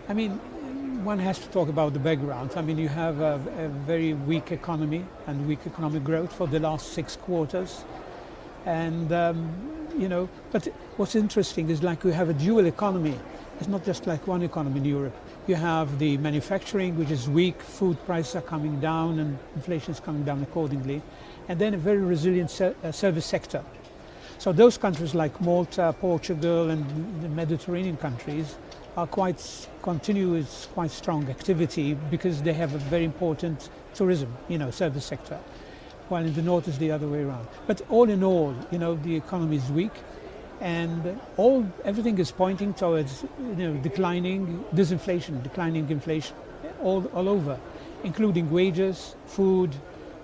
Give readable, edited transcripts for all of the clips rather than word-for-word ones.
I mean, one has to talk about the background. I mean, you have a very weak economy and weak economic growth for the last 6 quarters. And, but what's interesting is like we have a dual economy. It's not just like one economy in Europe. You have the manufacturing, which is weak, food prices are coming down and inflation is coming down accordingly. And then a very resilient service sector. So those countries like Malta, Portugal and the Mediterranean countries are quite strong activity because they have a very important tourism, service sector, while in the north is the other way around. But all in all, the economy is weak, and everything is pointing towards declining inflation all over, including wages, food,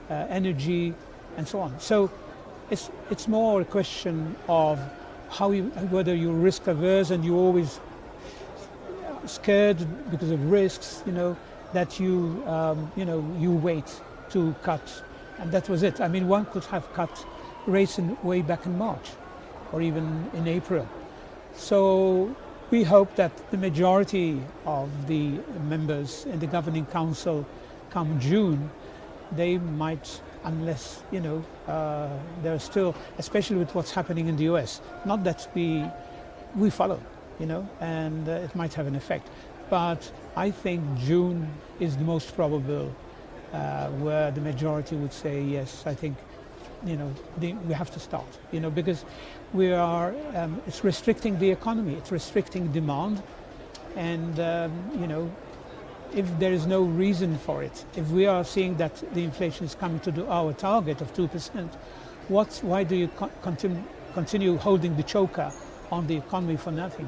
energy, and so on. So it's more a question of whether you're risk averse and you're always scared because of risks, that you wait to cut, and that was it. I mean, one could have cut rates way back in March or even in April. So we hope that the majority of the members in the governing council come June, they might, unless, they're still, especially with what's happening in the US, not that we follow, and it might have an effect. But I think June is the most probable where the majority would say, yes, I think, we have to start, because it's restricting the economy, it's restricting demand. And, if there is no reason for it, if we are seeing that the inflation is coming to our target of 2%, why do you continue holding the choker on the economy for nothing,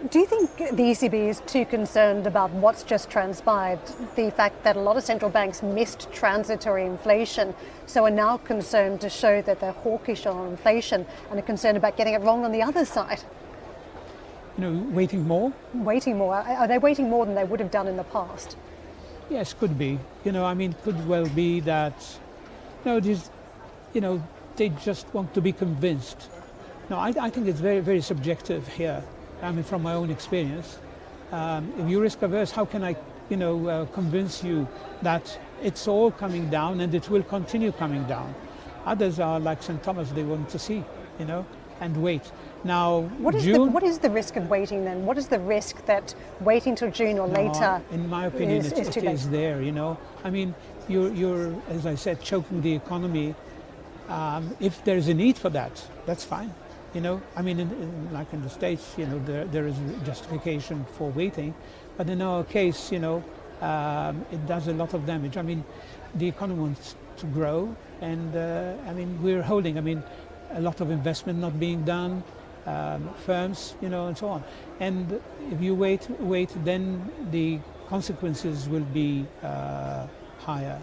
Do you think the ECB is too concerned about what's just transpired, the fact that a lot of central banks missed transitory inflation, so are now concerned to show that they're hawkish on inflation and are concerned about getting it wrong on the other side? Waiting more? Waiting more. Are they waiting more than they would have done in the past? Yes, could be. Could well be that, they just want to be convinced. No, I think it's very, very subjective here. From my own experience, if you're risk averse, how can I, convince you that it's all coming down and it will continue coming down? Others are like St. Thomas; they want to see, and wait. Now, what is the risk of waiting then? What is the risk that waiting till June or later? In my opinion, it is there. You're, as I said, choking the economy. If there's a need for that, that's fine. Like in the States, there is justification for waiting, but in our case, it does a lot of damage. The economy wants to grow, and we're holding. A lot of investment not being done, firms, and so on. And if you wait, then the consequences will be higher.